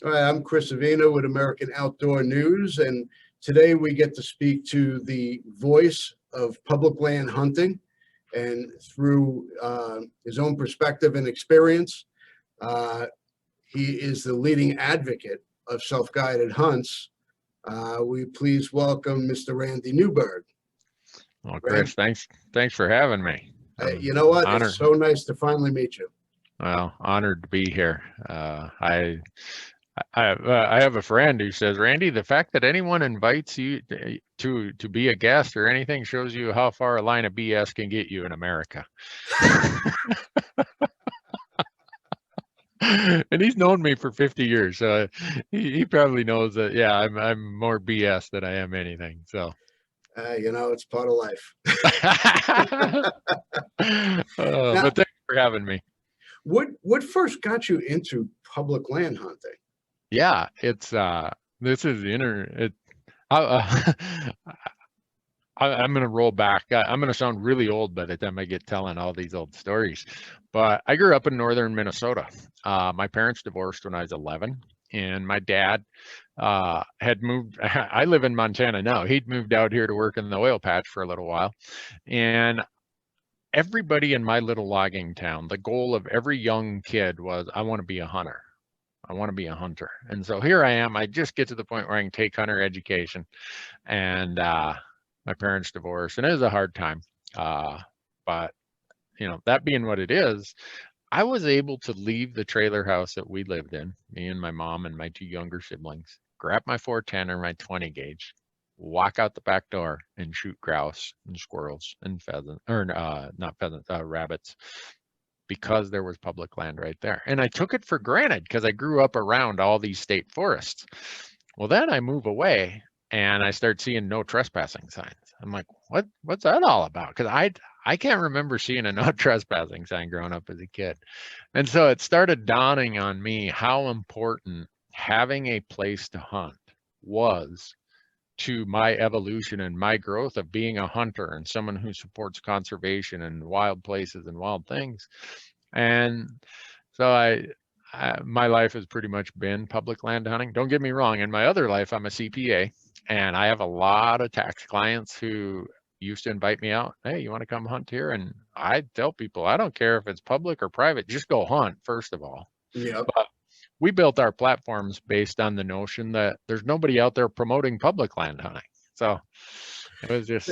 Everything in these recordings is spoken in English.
All right, I'm Chris Avina with American Outdoor News, and today we get to speak to the voice of public land hunting, and through his own perspective and experience, he is the leading advocate of self-guided hunts. We please welcome Mr. Randy Newberg. Well, Chris, thanks for having me. You know what? Honored. It's so nice to finally meet you. Well, honored to be here. I have a friend who says, Randy, the fact that anyone invites you to be a guest or anything shows you how far a line of BS can get you in America. And he's known me for 50 years, so he probably knows that. Yeah, I'm more BS than I am anything. So. You know, it's part of life. Now, but thanks for having me. What first got you into public land hunting? Yeah, it's this is I'm going to roll back. I'm going to sound really old by the time I get telling all these old stories. But I grew up in northern Minnesota. My parents divorced when I was 11, and my dad had moved. I live in Montana now. He'd moved out here to work in the oil patch for a little while. And everybody in my little logging town, the goal of every young kid was, I want to be a hunter. I want to be a hunter. And so here I am. I just get to the point where I can take hunter education. And my parents divorced, and it was a hard time. But, you know, that being what it is, I was able to leave the trailer house that we lived in, me and my mom and my two younger siblings, grab my 410 or my 20 gauge, walk out the back door and shoot grouse and squirrels and pheasants, or not pheasants, rabbits, because there was public land right there. And I took it for granted because I grew up around all these state forests. Well, then I move away and I start seeing no trespassing signs. I'm like, what's that all about? Because I can't remember seeing a no trespassing sign growing up as a kid. And so it started dawning on me how important having a place to hunt was to my evolution and my growth of being a hunter and someone who supports conservation and wild places and wild things. And so my life has pretty much been public land hunting. Don't get me wrong. In my other life, I'm a CPA, and I have a lot of tax clients who used to invite me out. Hey, you want to come hunt here? And I tell people, I don't care if it's public or private, just go hunt, first of all. Yeah. But we built our platforms based on the notion that there's nobody out there promoting public land hunting. So it was just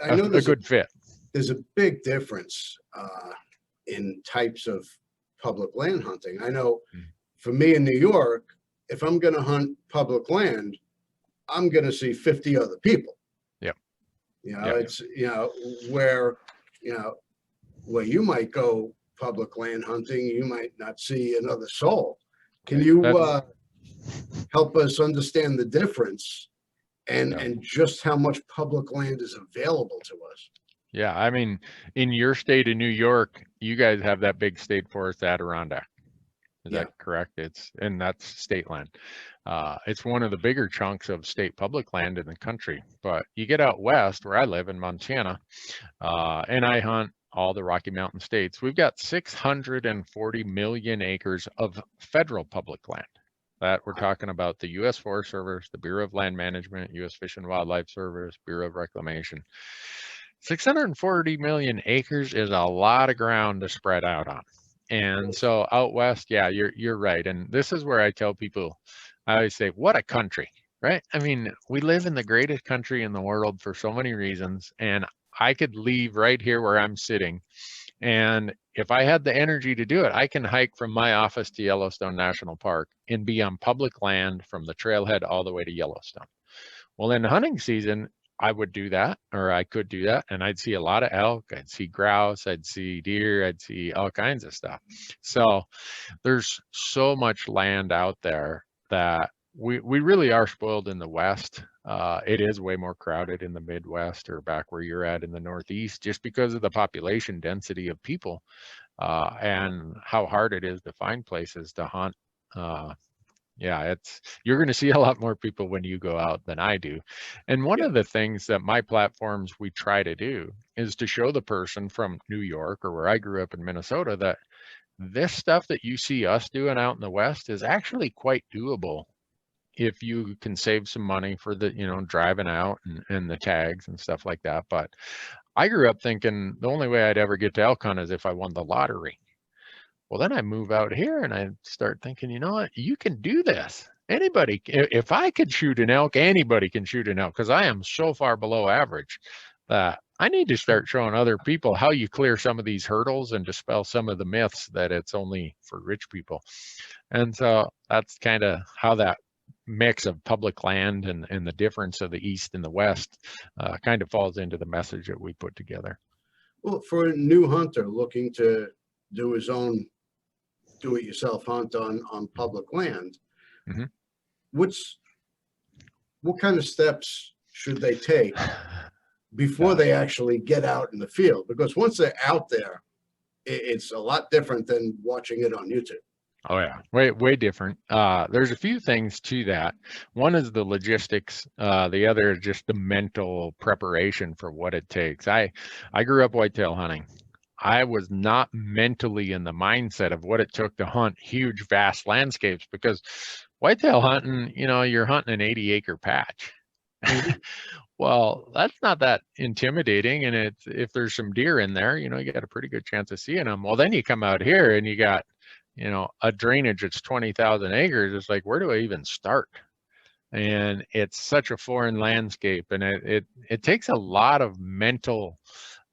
a good fit. There's a big difference in types of public land hunting. I know for me in New York, if I'm going to hunt public land, I'm going to see 50 other people. Yep. You know, it's, where you might go public land hunting, you might not see another soul. Can you help us understand the difference and just how much public land is available to us? Yeah, I mean, in your state of New York, you guys have that big state forest Adirondack. Is that correct? And that's state land. It's one of the bigger chunks of state public land in the country. But you get out west, where I live in Montana, and I hunt all the Rocky Mountain states. We've got 640 million acres of federal public land. That we're talking about the U.S. Forest Service, the Bureau of Land Management, U.S. Fish and Wildlife Service, Bureau of Reclamation. 640 million acres is a lot of ground to spread out on. And so out west, yeah, you're right. And this is where I tell people, I always say, what a country, right? I mean, we live in the greatest country in the world for so many reasons. And I could leave right here where I'm sitting. And if I had the energy to do it, I can hike from my office to Yellowstone National Park and be on public land from the trailhead all the way to Yellowstone. Well, in hunting season, I would do that, or I could do that, and I'd see a lot of elk, I'd see grouse, I'd see deer, I'd see all kinds of stuff. So there's so much land out there that we really are spoiled in the West. It is way more crowded in the Midwest or back where you're at in the Northeast, just because of the population density of people and how hard it is to find places to hunt. Yeah, you're going to see a lot more people when you go out than I do. And one of the things that my platforms we try to do is to show the person from New York or where I grew up in Minnesota that this stuff that you see us doing out in the West is actually quite doable if you can save some money for the, driving out and the tags and stuff like that. But I grew up thinking the only way I'd ever get to elk hunt is if I won the lottery. Well, then I move out here and I start thinking, you know what, you can do this. Anybody, if I could shoot an elk, anybody can shoot an elk, because I am so far below average that I need to start showing other people how you clear some of these hurdles and dispel some of the myths that it's only for rich people. And so that's kind of how that mix of public land and the difference of the East and the West kind of falls into the message that we put together. Well, for a new hunter looking to do his own do-it-yourself hunt on public land, Mm-hmm. what kind of steps should they take before they actually get out in the field? Because once they're out there, it's a lot different than watching it on YouTube. Oh yeah, way different. There's a few things to that. One is the logistics. The other is just the mental preparation for what it takes. I grew up whitetail hunting. I was not mentally in the mindset of what it took to hunt huge, vast landscapes, because whitetail hunting, you're hunting an 80-acre patch. Well, that's not that intimidating. And if there's some deer in there, you got a pretty good chance of seeing them. Well, then you come out here and you got, a drainage that's 20,000 acres. It's like, where do I even start? And it's such a foreign landscape, and it takes a lot of mental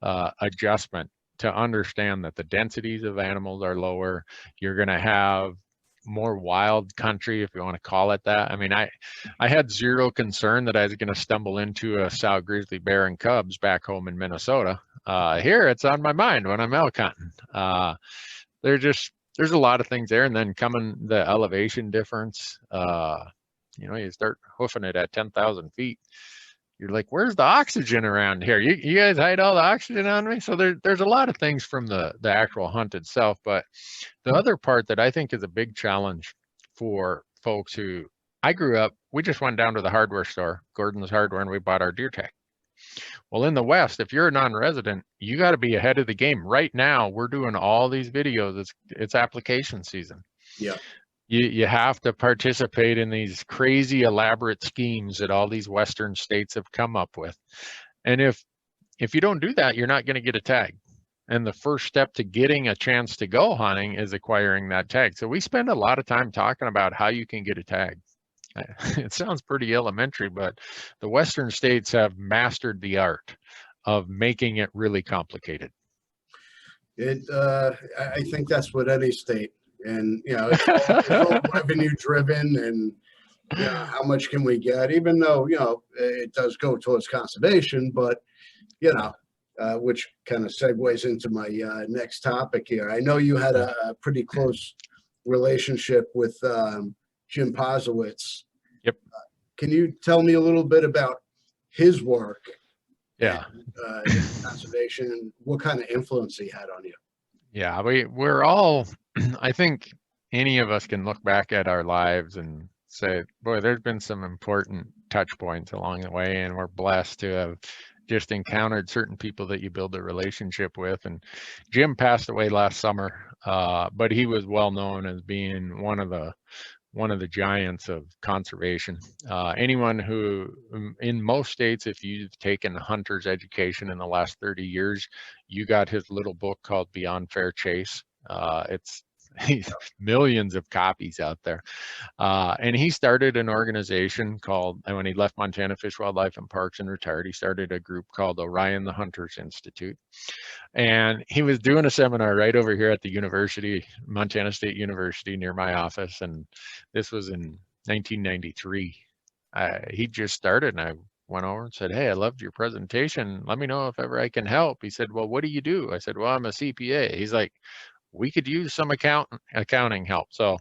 adjustment to understand that the densities of animals are lower. You're going to have more wild country, if you want to call it that. I mean, I had zero concern that I was going to stumble into a sow grizzly bear and cubs back home in Minnesota. Here, it's on my mind when I'm elk hunting. There's a lot of things there, and then coming the elevation difference. You start hoofing it at 10,000 feet. You're like, where's the oxygen around here? You guys hide all the oxygen on me? So there's a lot of things from the actual hunt itself. But the other part that I think is a big challenge for folks who, I grew up, we just went down to the hardware store, Gordon's Hardware, and we bought our deer tag. Well, in the West, if you're a non-resident, you got to be ahead of the game. Right now, we're doing all these videos. It's application season. Yeah. You have to participate in these crazy elaborate schemes that all these Western states have come up with. And if you don't do that, you're not going to get a tag. And the first step to getting a chance to go hunting is acquiring that tag. So we spend a lot of time talking about how you can get a tag. It sounds pretty elementary, but the Western states have mastered the art of making it really complicated. I think that's what any state. And it's all revenue driven, and how much can we get, even though it does go towards conservation, but which kind of segues into my next topic here. I know you had a pretty close relationship with Jim Posowitz. Yep. Can you tell me a little bit about his work? Yeah. In conservation, and what kind of influence he had on you? Yeah, we're all, I think any of us can look back at our lives and say, boy, there's been some important touch points along the way, and we're blessed to have just encountered certain people that you build a relationship with. And Jim passed away last summer, but he was well known as being one of the giants of conservation. Anyone who, in most states, if you've taken hunter's education in the last 30 years, you got his little book called Beyond Fair Chase. It's millions of copies out there. And he started an organization called, and when he left Montana Fish, Wildlife, and Parks and retired, he started a group called Orion the Hunters Institute. And he was doing a seminar right over here at the university, Montana State University, near my office. And this was in 1993. He just started, and I went over and said, hey, I loved your presentation. Let me know if ever I can help. He said, well, what do you do? I said, well, I'm a CPA. He's like, we could use some accounting help. So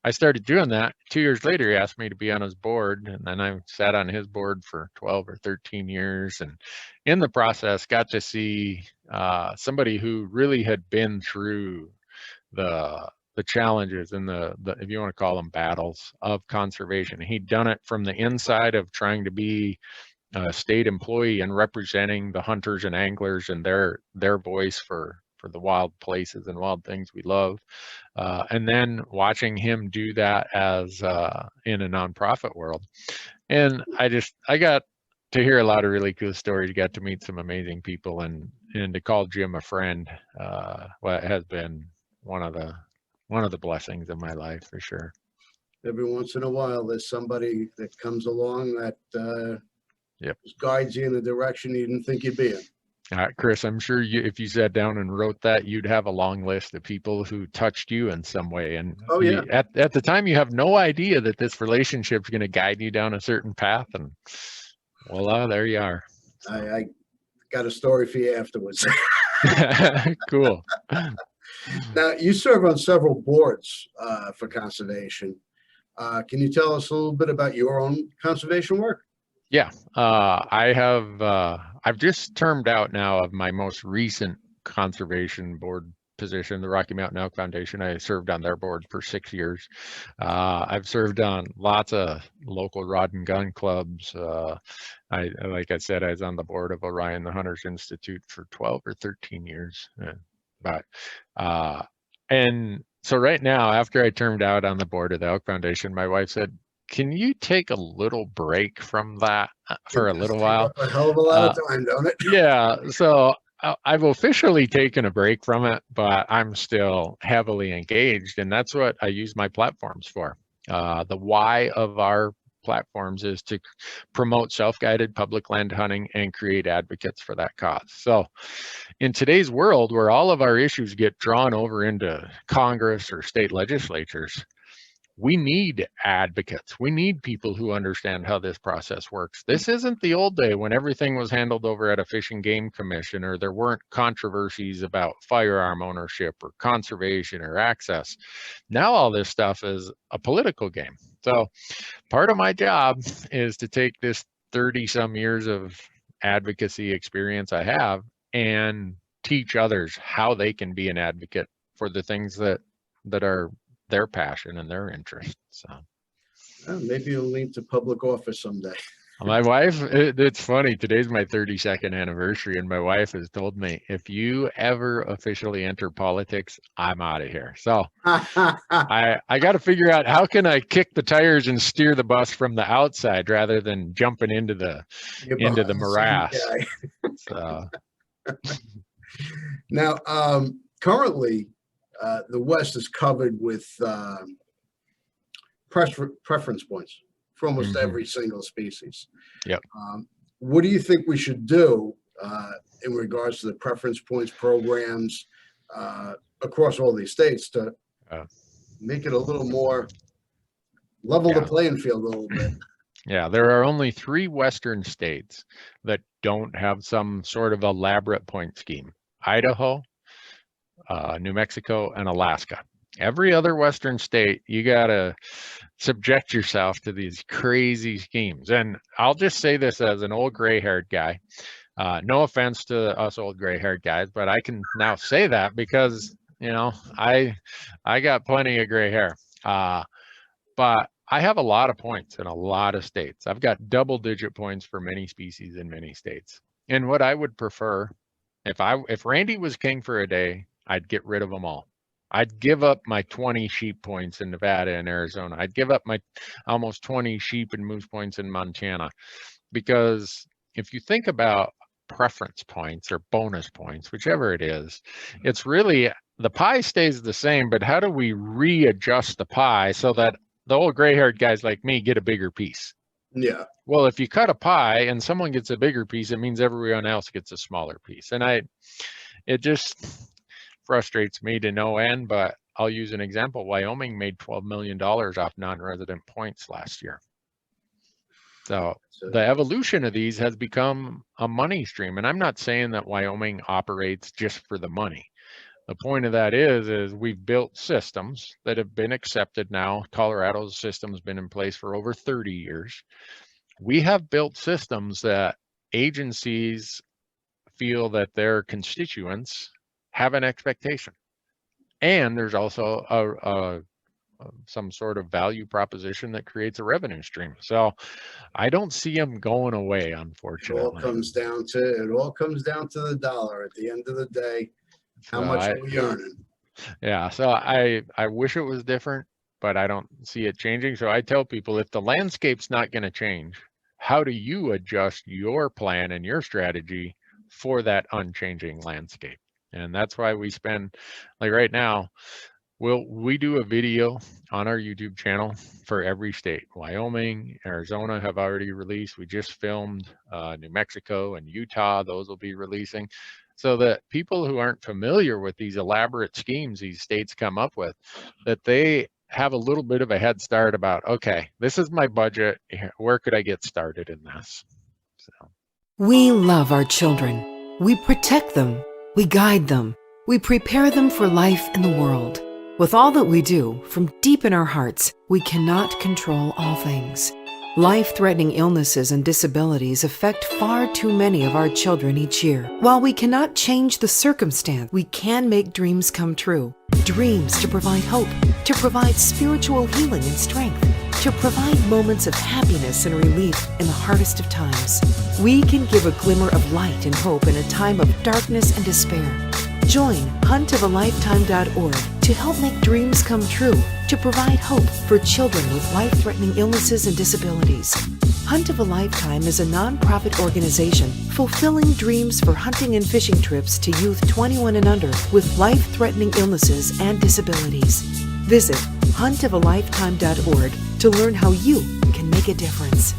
I started doing that. 2 years later, he asked me to be on his board, and then I sat on his board for 12 or 13 years. And in the process, got to see somebody who really had been through the challenges and the if you want to call them battles of conservation. He'd done it from the inside of trying to be a state employee and representing the hunters and anglers and their voice for for the wild places and wild things we love. And then watching him do that as in a nonprofit world. And I got to hear a lot of really cool stories, got to meet some amazing people, and to call Jim a friend, well, has been one of the blessings of my life for sure. Every once in a while, there's somebody that comes along that Yep. guides you in a direction you didn't think you'd be in. Chris, I'm sure if you sat down and wrote that, you'd have a long list of people who touched you in some way. And Oh, yeah. At the time, you have no idea that this relationship is going to guide you down a certain path. And voila, there you are. I got a story for you afterwards. Cool. Now, you serve on several boards for conservation. Can you tell us a little bit about your own conservation work? Yeah, I've just termed out now of my most recent conservation board position, the Rocky Mountain Elk Foundation. I served on their board for 6 years. I've served on lots of local rod and gun clubs. Like I said, I was on the board of Orion the Hunters Institute for 12 or 13 years. And so right now, after I termed out on the board of the Elk Foundation, my wife said, "Can you take a little break from that for a little while?" A hell of a lot of time, don't it? Yeah, so I've officially taken a break from it, but I'm still heavily engaged, and that's what I use my platforms for. The why of our platforms is to promote self-guided public land hunting and create advocates for that cause. So in today's world, where all of our issues get drawn over into Congress or state legislatures, we need advocates. We need people who understand how this process works. This isn't the old day when everything was handled over at a Fish and Game Commission, or there weren't controversies about firearm ownership or conservation or access. Now all this stuff is a political game. So part of my job is to take this 30 some years of advocacy experience I have and teach others how they can be an advocate for the things that are their passion and their interest. So maybe you'll lean to public office someday. my wife, it's funny, today's my 32nd anniversary, and my wife has told me, if you ever officially enter politics, I'm out of here. So I got to figure out, how can I kick the tires and steer the bus from the outside rather than jumping into the morass. So now, currently, the West is covered with preference points for almost every single species. Yep. What do you think we should do in regards to the preference points programs across all these states to make it a little more level the playing field a little bit? Yeah, there are only 3 Western states that don't have some sort of elaborate point scheme: Idaho, New Mexico, and Alaska. Every other Western state, you gotta subject yourself to these crazy schemes. And I'll just say this as an old gray-haired guy. No offense to us old gray-haired guys, but I can now say that because, you know, I got plenty of gray hair. But I have a lot of points in a lot of states. I've got double-digit points for many species in many states. And what I would prefer, if Randy was king for a day, I'd get rid of them all. I'd give up my 20 sheep points in Nevada and Arizona. I'd give up my almost 20 sheep and moose points in Montana. Because if you think about preference points or bonus points, whichever it is, it's really, the pie stays the same, but how do we readjust the pie so that the old gray-haired guys like me get a bigger piece? Yeah. Well, if you cut a pie and someone gets a bigger piece, it means everyone else gets a smaller piece. And it just frustrates me to no end, but I'll use an example. Wyoming made $12 million off non-resident points last year. So the evolution of these has become a money stream. And I'm not saying that Wyoming operates just for the money. The point of that is we've built systems that have been accepted now. Colorado's system has been in place for over 30 years. We have built systems that agencies feel that their constituents have an expectation. And there's also some sort of value proposition that creates a revenue stream. So I don't see them going away, unfortunately. It all comes down to the dollar at the end of the day. How So much I, are we earning? yeah, so I wish it was different, but I don't see it changing. So I tell people, if the landscape's not going to change, how do you adjust your plan and your strategy for that unchanging landscape? And that's why we spend, like right now, we do a video on our YouTube channel for every state. Wyoming, Arizona have already released. We just filmed New Mexico and Utah. Those will be releasing. So that people who aren't familiar with these elaborate schemes these states come up with, that they have a little bit of a head start about, okay, this is my budget. Where could I get started in this? So. We love our children. We protect them. We guide them. We prepare them for life in the world. With all that we do, from deep in our hearts, we cannot control all things. Life-threatening illnesses and disabilities affect far too many of our children each year. While we cannot change the circumstance, we can make dreams come true. Dreams to provide hope, to provide spiritual healing and strength, to provide moments of happiness and relief in the hardest of times. We can give a glimmer of light and hope in a time of darkness and despair. Join huntofalifetime.org to help make dreams come true, to provide hope for children with life-threatening illnesses and disabilities. Hunt of a Lifetime is a nonprofit organization fulfilling dreams for hunting and fishing trips to youth 21 and under with life-threatening illnesses and disabilities. Visit huntofalifetime.org to learn how you can make a difference.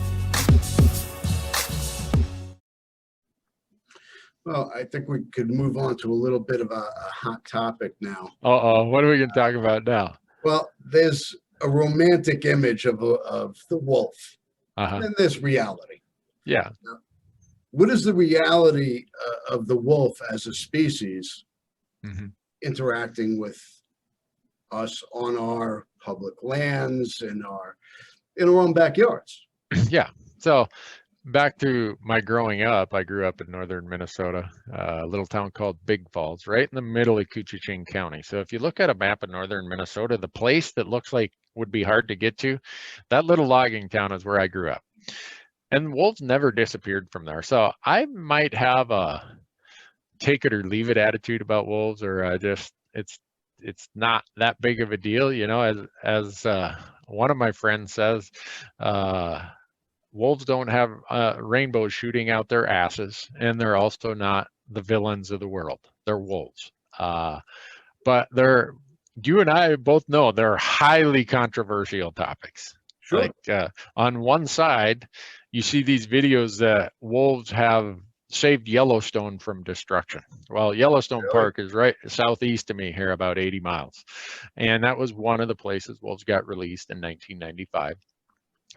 Well, I think we could move on to a little bit of a hot topic now. Uh-oh, what are we going to talk about now? Well, there's a romantic image of the wolf, and then there's reality. Yeah. What is the reality of the wolf as a species interacting with us on our public lands, in our own backyards? Yeah. So back to my growing up, I grew up in northern Minnesota, a little town called Big Falls, right in the middle of Koochiching County. So if you look at a map of northern Minnesota, the place that looks like would be hard to get to, that little logging town is where I grew up. And wolves never disappeared from there. So I might have a take it or leave it attitude about wolves, or just it's not that big of a deal, you know. As one of my friends says, wolves don't have rainbows shooting out their asses, and they're also not the villains of the world. They're wolves. But you and I both know they're highly controversial topics. Sure. Like on one side, you see these videos that wolves have saved Yellowstone from destruction. Well, Yellowstone Park is right southeast of me here, about 80 miles. And that was one of the places wolves got released in 1995.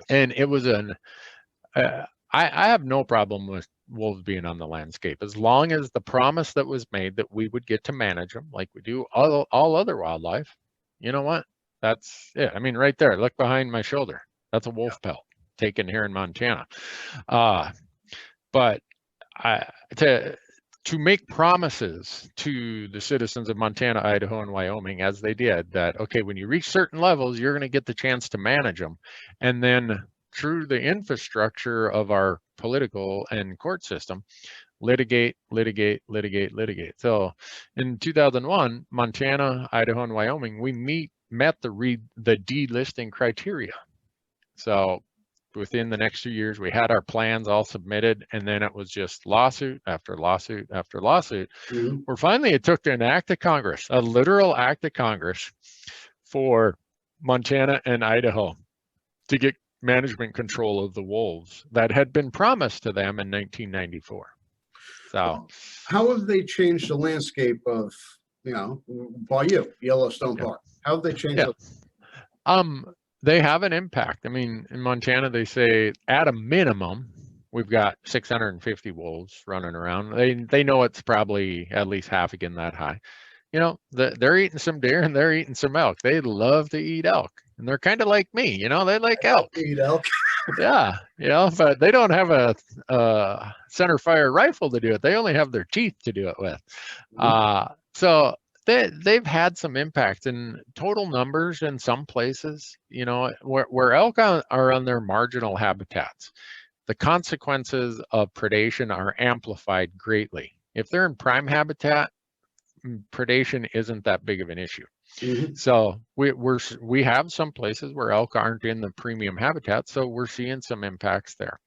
And it was I have no problem with wolves being on the landscape, as long as the promise that was made that we would get to manage them like we do all other wildlife. You know what? That's it. I mean, right there, look behind my shoulder. That's a wolf pelt taken here in Montana. But to make promises to the citizens of Montana, Idaho, and Wyoming, as they did, that, okay, when you reach certain levels, you're going to get the chance to manage them. And then through the infrastructure of our political and court system, litigate. So in 2001, Montana, Idaho, and Wyoming, we met the delisting criteria. So within the next 2 years, we had our plans all submitted, and then it was just lawsuit after lawsuit after lawsuit. Where finally it took an act of Congress, a literal act of Congress, for Montana and Idaho to get management control of the wolves that had been promised to them in 1994. So how have they changed the landscape of, by Yellowstone Park? How have they changed it? They have an impact. I mean, in Montana, they say at a minimum, we've got 650 wolves running around. They know it's probably at least half again that high. You know, they're eating some deer and they're eating some elk. They love to eat elk, and they're kind of like me. You know, they like elk. Eat elk. Yeah, but they don't have a center fire rifle to do it. They only have their teeth to do it with. So they've had some impact in total numbers in some places, where elk are on their marginal habitats. The consequences of predation are amplified greatly. If they're in prime habitat, predation isn't that big of an issue. Mhm. So we have some places where elk aren't in the premium habitat, so we're seeing some impacts there.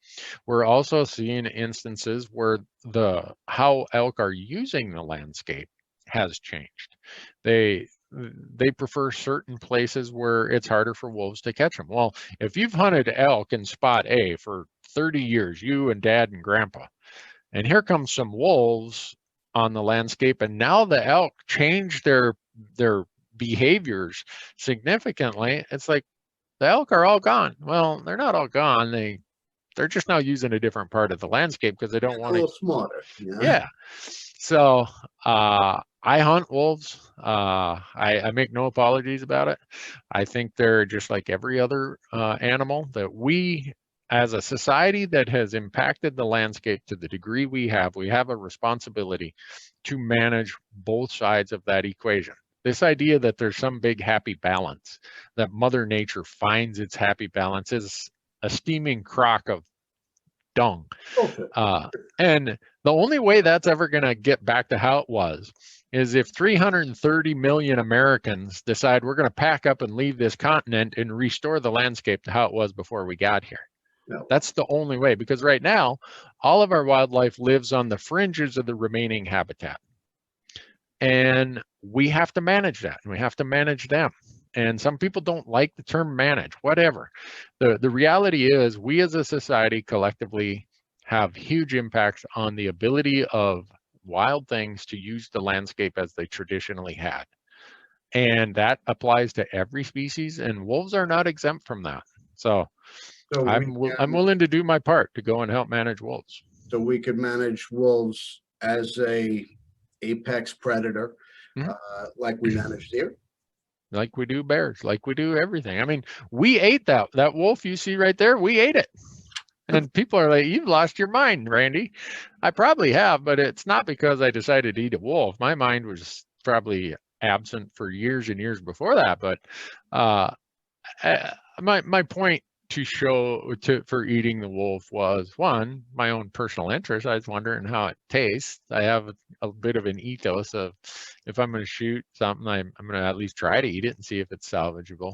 We're also seeing instances where how elk are using the landscape has changed. They prefer certain places where it's harder for wolves to catch them. Well, if you've hunted elk in spot A for 30 years, you and dad and grandpa, and here comes some wolves on the landscape, and now the elk change their behaviors significantly. It's like the elk are all gone. Well, they're not all gone. They're just now using a different part of the landscape because they don't want A to. little smarter. Yeah. So I hunt wolves. I make no apologies about it. I think they're just like every other animal that we, as a society that has impacted the landscape to the degree we have a responsibility to manage both sides of that equation. This idea that there's some big happy balance, that Mother Nature finds its happy balance, is a steaming crock of dung. Okay. And the only way that's ever going to get back to how it was is if 330 million Americans decide we're going to pack up and leave this continent and restore the landscape to how it was before we got here. No. That's the only way, because right now, all of our wildlife lives on the fringes of the remaining habitat. And we have to manage that, and we have to manage them. And some people don't like the term manage, whatever. The reality is we as a society collectively have huge impacts on the ability of wild things to use the landscape as they traditionally had. And that applies to every species, and wolves are not exempt from that. So I'm willing to do my part to go and help manage wolves. So we could manage wolves as a apex predator, like we manage deer. Like we do bears, like we do everything. I mean, we ate that wolf you see right there. We ate it. And people are like, you've lost your mind, Randy. I probably have, but it's not because I decided to eat a wolf. My mind was probably absent for years and years before that. But my point for eating the wolf was, one, my own personal interest. I was wondering how it tastes. I have a bit of an ethos of, if I'm going to shoot something, I'm going to at least try to eat it and see if it's salvageable.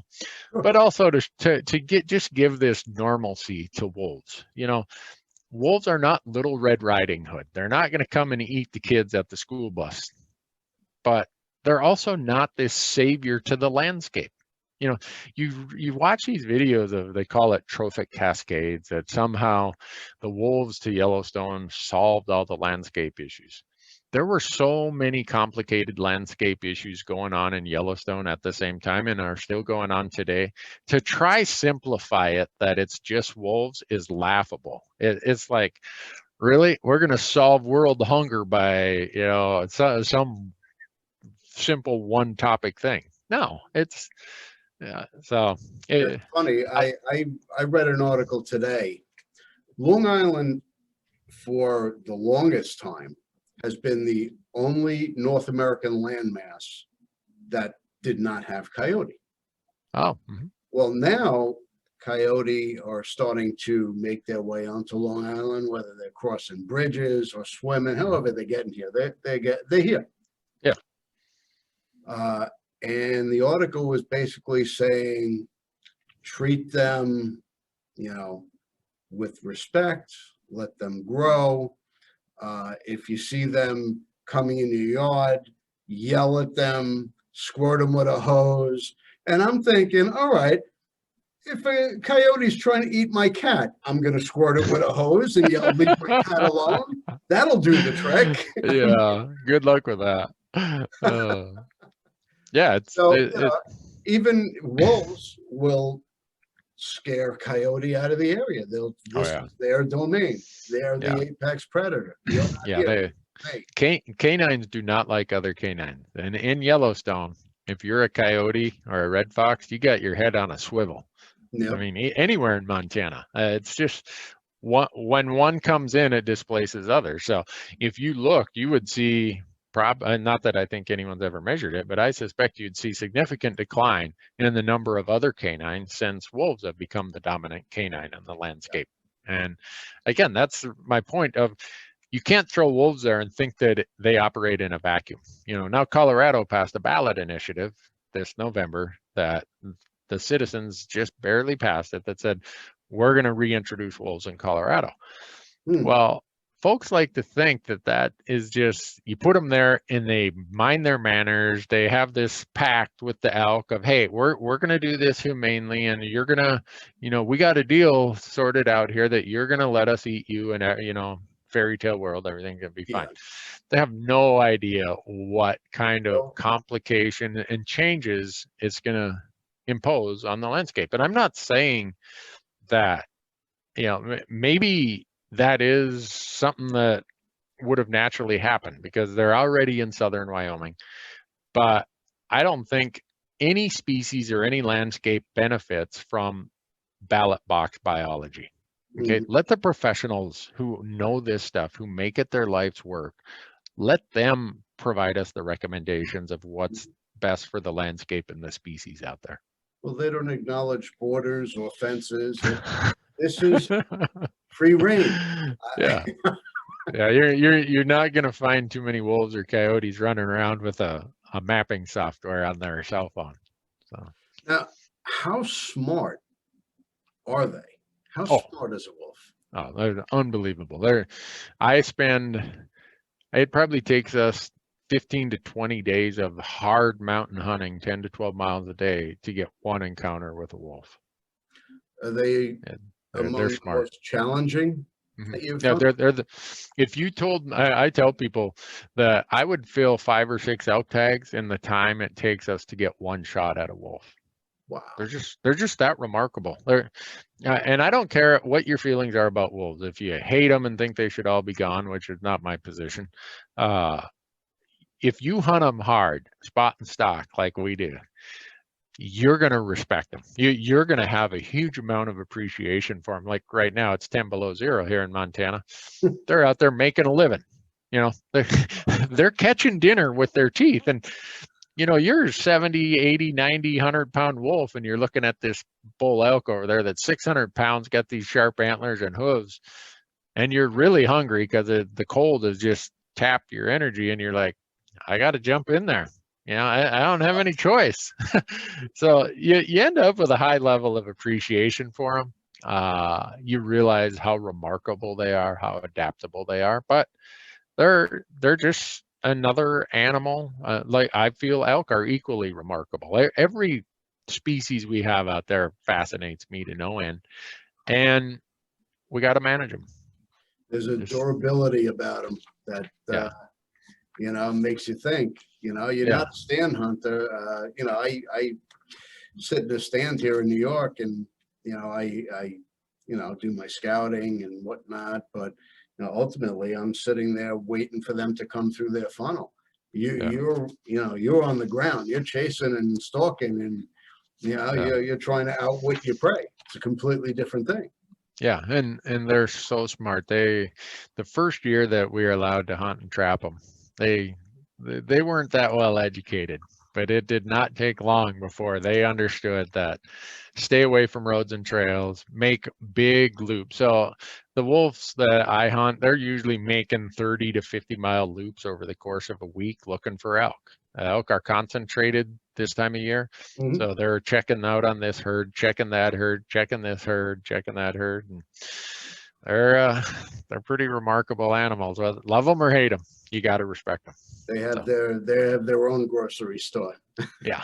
But also to give this normalcy to wolves. You know, wolves are not Little Red Riding Hood. They're not going to come and eat the kids at the school bus. But they're also not this savior to the landscape. You know, you watch these videos of, they call it trophic cascades, that somehow the wolves to Yellowstone solved all the landscape issues. There were so many complicated landscape issues going on in Yellowstone at the same time, and are still going on today. To try simplify it that it's just wolves is laughable. It's like, really, we're going to solve world hunger by, you know, some simple one topic thing. No, it's so it's funny. I read an article today. Long Island, for the longest time, has been the only North American landmass that did not have coyote. Oh. Mm-hmm. Well, now coyote are starting to make their way onto Long Island, whether they're crossing bridges or swimming, however they're getting here. They're here. Yeah. And the article was basically saying, treat them, you know, with respect, let them grow. If you see them coming in your yard, yell at them, squirt them with a hose. And I'm thinking, all right, if a coyote's trying to eat my cat, I'm going to squirt it with a hose and yell, leave my cat alone. That'll do the trick. Yeah, good luck with that. Yeah, even wolves will scare coyote out of the area. This is their domain. They're the apex predator. Canines do not like other canines. And in Yellowstone, if you're a coyote or a red fox, you got your head on a swivel. Yep. I mean, anywhere in Montana, it's just when one comes in, it displaces others. So if you look, you would see, not that I think anyone's ever measured it, but I suspect you'd see significant decline in the number of other canines since wolves have become the dominant canine in the landscape. And again, that's my point of, you can't throw wolves there and think that they operate in a vacuum. You know, now Colorado passed a ballot initiative this November that the citizens just barely passed it, that said, we're going to reintroduce wolves in Colorado. Well, folks like to think that that is just, you put them there and they mind their manners. They have this pact with the elk of, hey, we're going to do this humanely, and you're going to, you know, we got a deal sorted out here that you're going to let us eat you, and, you know, fairy tale world, everything's going to be fine. They have no idea what kind of complication and changes it's going to impose on the landscape. And I'm not saying that, you know, maybe that is something that would have naturally happened because they're already in southern Wyoming. But I don't think any species or any landscape benefits from ballot box biology. Okay, let the professionals who know this stuff, who make it their life's work, let them provide us the recommendations of what's best for the landscape and the species out there. Well, they don't acknowledge borders or fences. This is free reign. Yeah. Yeah, you're not going to find too many wolves or coyotes running around with a mapping software on their cell phone. So now, how smart are they? How smart is a wolf? Oh, they're unbelievable. It probably takes us 15 to 20 days of hard mountain hunting, 10 to 12 miles a day, to get one encounter with a wolf. Are they among they're the smart. most challenging? Yeah, if you told, I tell people that I would fill 5 or 6 elk tags in the time it takes us to get one shot at a wolf. Wow. They're just that remarkable. And I don't care what your feelings are about wolves. If you hate them and think they should all be gone, which is not my position, if you hunt them hard, spot and stock like we do, you're going to respect them. You're going to have a huge amount of appreciation for them. Like right now, it's 10 below zero here in Montana. They're out there making a living. You know, they're catching dinner with their teeth. And, you know, you're 70, 80, 90, 100-pound wolf, and you're looking at this bull elk over there that's 600 pounds, got these sharp antlers and hooves, and you're really hungry because the cold has just tapped your energy, and you're like, I got to jump in there. You know, I don't have any choice. So you end up with a high level of appreciation for them. You realize how remarkable they are, how adaptable they are, but they're just another animal. Like I feel elk are equally remarkable. Every species we have out there fascinates me to no end, and we got to manage them. There's a durability about them that you know, makes you think. You know, you're not a stand hunter. You know, I sit in a stand here in New York, and you know, I you know, do my scouting and whatnot, but you know, ultimately I'm sitting there waiting for them to come through their funnel. You're on the ground, you're chasing and stalking, and you know, you're trying to outwit your prey. It's a completely different thing. Yeah, and they're so smart. The first year that we were allowed to hunt and trap them, they weren't that well educated, but it did not take long before they understood that stay away from roads and trails, make big loops. So the wolves that I hunt, they're usually making 30 to 50 mile loops over the course of a week looking for elk. Elk are concentrated this time of year. So they're checking out on this herd, checking that herd, checking this herd, checking that herd. And they're pretty remarkable animals. Love them or hate them, you got to respect them. They have their own grocery store. Yeah.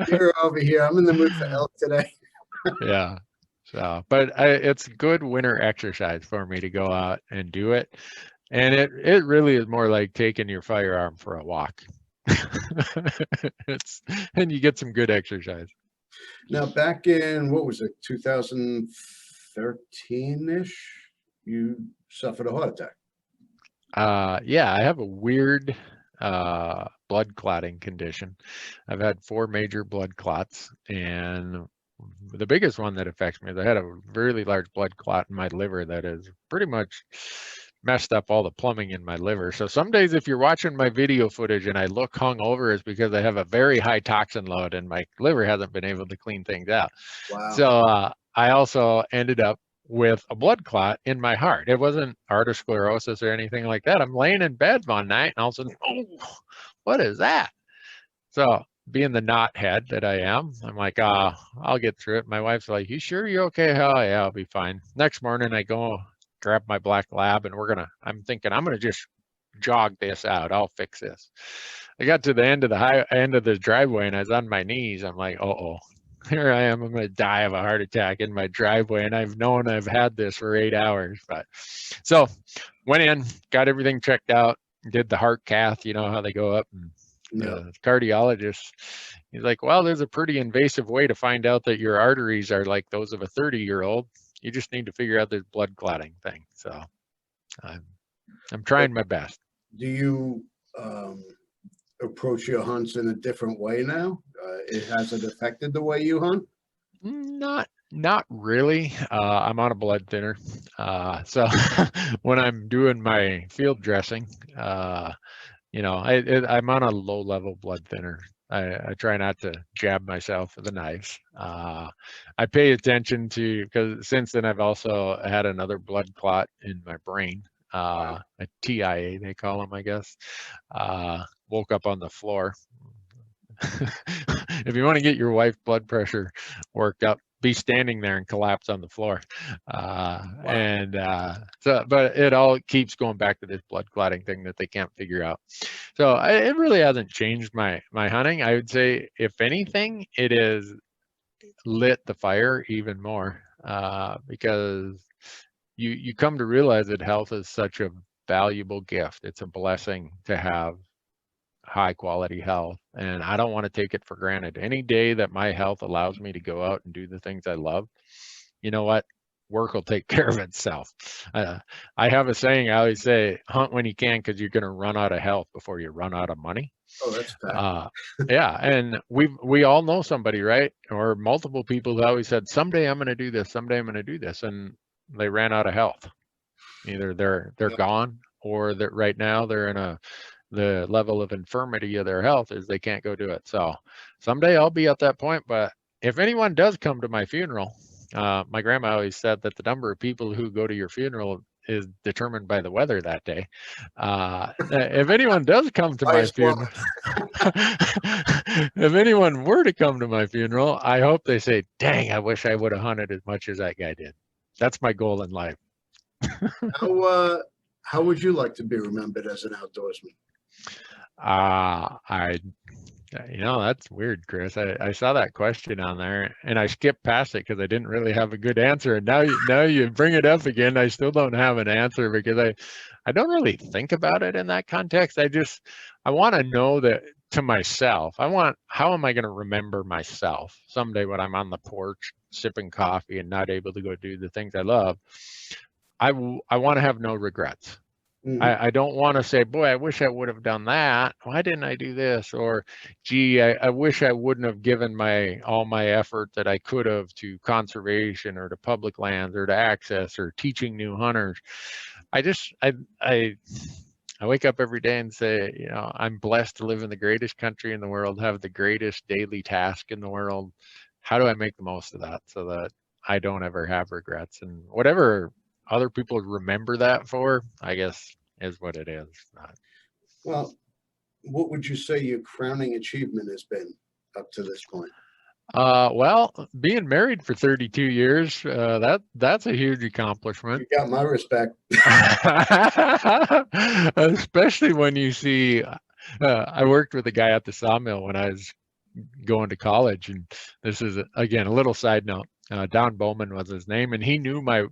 You're over here. I'm in the mood for elk today. Yeah. So, but it's good winter exercise for me to go out and do it. And it really is more like taking your firearm for a walk. And you get some good exercise. Now, back in, what was it, 2013-ish, you suffered a heart attack. Yeah, I have a weird blood clotting condition. I've had 4 major blood clots, and the biggest one that affects me is I had a really large blood clot in my liver that has pretty much messed up all the plumbing in my liver. So some days if you're watching my video footage and I look hungover, it's because I have a very high toxin load and my liver hasn't been able to clean things out. Wow. So I also ended up with a blood clot in my heart. It wasn't arteriosclerosis or anything like that. I'm laying in bed one night and all of a sudden, oh, what is that? So being the knothead that I am, I'm like, I'll get through it. My wife's like, you sure you're okay? Oh yeah, I'll be fine. Next morning I go grab my black lab and I'm thinking I'm gonna just jog this out. I'll fix this. I got to the end of the driveway and I was on my knees. I'm like, oh, here I am. I'm going to die of a heart attack in my driveway. And I've known I've had this for 8 hours. But so went in, got everything checked out, did the heart cath, you know how they go up. And the cardiologist, he's like, well, there's a pretty invasive way to find out that your arteries are like those of a 30-year-old. You just need to figure out this blood clotting thing. So I'm trying my best. Do you approach your hunts in a different way now? Has it affected the way you hunt? Not really. I'm on a blood thinner. So when I'm doing my field dressing, you know, I'm on a low level blood thinner. I try not to jab myself with the knives. I pay attention to, because since then I've also had another blood clot in my brain, a TIA they call them, I guess. Woke up on the floor. If you want to get your wife's blood pressure worked up, be standing there and collapse on the floor. So, but it all keeps going back to this blood clotting thing that they can't figure out. So it really hasn't changed my hunting. I would say, if anything, it has lit the fire even more, because you come to realize that health is such a valuable gift. It's a blessing to have high quality health, and I don't want to take it for granted. Any day that my health allows me to go out and do the things I love, you know what, work will take care of itself. I have a saying, I always say, hunt when you can, because you're going to run out of health before you run out of money. Oh, that's bad. Yeah, and we all know somebody, right, or multiple people who always said, someday I'm going to do this, someday I'm going to do this, and they ran out of health. Either they're gone, or that right now they're in the level of infirmity of their health is they can't go do it. So someday I'll be at that point. But if anyone does come to my funeral, my grandma always said that the number of people who go to your funeral is determined by the weather that day. If anyone does come to my funeral, if anyone were to come to my funeral, I hope they say, dang, I wish I would have hunted as much as that guy did. That's my goal in life. How would you like to be remembered as an outdoorsman? You know, that's weird, Chris. I saw that question on there and I skipped past it because I didn't really have a good answer. And now you bring it up again. I still don't have an answer because I don't really think about it in that context. I want to know that to myself. How am I going to remember myself someday when I'm on the porch sipping coffee and not able to go do the things I love? I want to have no regrets. Mm-hmm. I don't want to say, boy, I wish I would have done that. Why didn't I do this? Or, gee, I wish I wouldn't have given all my effort that I could have to conservation or to public lands or to access or teaching new hunters. I wake up every day and say, you know, I'm blessed to live in the greatest country in the world, have the greatest daily task in the world. How do I make the most of that so that I don't ever have regrets? And whatever other people remember that for, I guess, is what it is. Well, what would you say your crowning achievement has been up to this point? Well, being married for 32 years, that's a huge accomplishment. You got my respect. Especially when you see, I worked with a guy at the sawmill when I was going to college, and this is, again, a little side note. Don Bowman was his name, and he knew my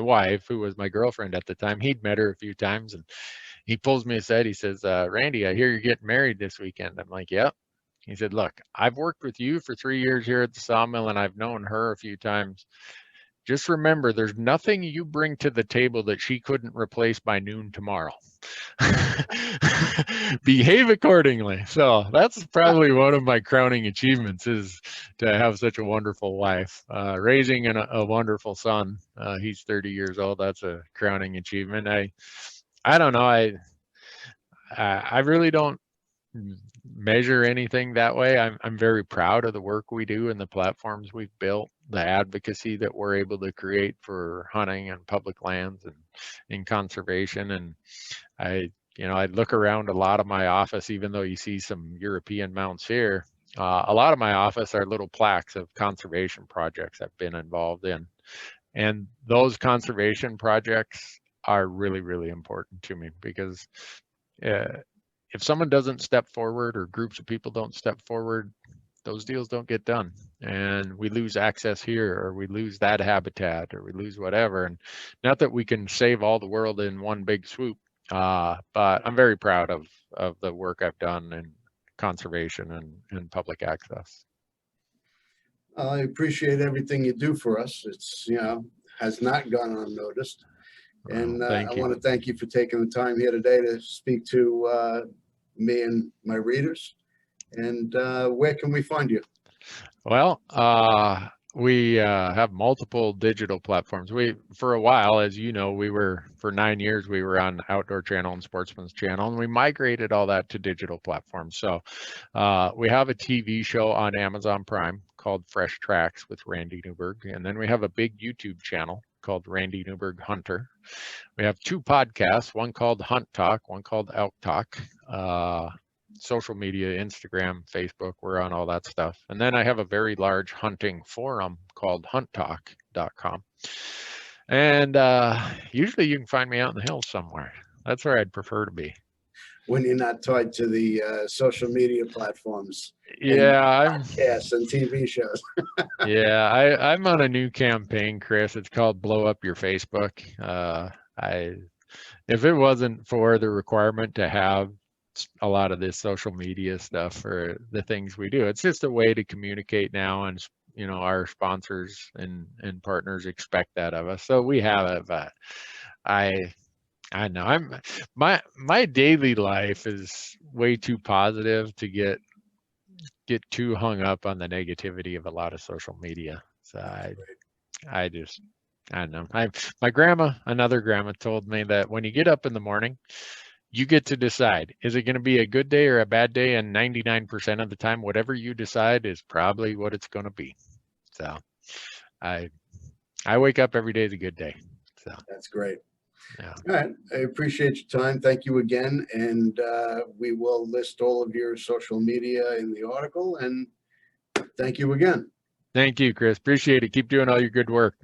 wife, who was my girlfriend at the time. He'd met her a few times, and he pulls me aside. He says, Randy, I hear you're getting married this weekend. I'm like, yep. He said, look, I've worked with you for 3 years here at the sawmill, and I've known her a few times. Just remember, there's nothing you bring to the table that she couldn't replace by noon tomorrow. Behave accordingly. So that's probably one of my crowning achievements, is to have such a wonderful wife. Raising a wonderful son. He's 30 years old. That's a crowning achievement. I don't know. I really don't measure anything that way. I'm very proud of the work we do and the platforms we've built, advocacy that we're able to create for hunting and public lands and in conservation. And I look around a lot of my office, even though you see some European mounts here, a lot of my office are little plaques of conservation projects I've been involved in. And those conservation projects are really, really important to me, because if someone doesn't step forward, or groups of people don't step forward, those deals don't get done, and we lose access here, or we lose that habitat, or we lose whatever. And not that we can save all the world in one big swoop, but I'm very proud of the work I've done in conservation and public access. I appreciate everything you do for us. It's, has not gone unnoticed. And I want to thank you for taking the time here today to speak to me and my readers. And where can we find you? Well, we have multiple digital platforms. For a while, as you know, for 9 years, we were on Outdoor Channel and Sportsman's Channel, and we migrated all that to digital platforms. So we have a TV show on Amazon Prime called Fresh Tracks with Randy Newberg. And then we have a big YouTube channel called Randy Newberg Hunter. We have 2 podcasts, one called Hunt Talk, one called Elk Talk. Social media, Instagram, Facebook, we're on all that stuff. And then I have a very large hunting forum called hunttalk.com. And usually you can find me out in the hills somewhere. That's where I'd prefer to be. When you're not tied to the social media platforms. Yeah, podcasts and TV shows. Yeah, I'm on a new campaign, Chris. It's called Blow Up Your Facebook. If it wasn't for the requirement to have a lot of this social media stuff for the things we do, it's just a way to communicate now, and our sponsors and partners expect that of us, so we have it. But I know my daily life is way too positive to get too hung up on the negativity of a lot of social media. So I don't know. Another grandma told me that when you get up in the morning, you get to decide, is it going to be a good day or a bad day? And 99% of the time, whatever you decide is probably what it's going to be. So I wake up every day is a good day. So that's great. Yeah. All right. I appreciate your time. Thank you again. And we will list all of your social media in the article. And thank you again. Thank you, Chris. Appreciate it. Keep doing all your good work.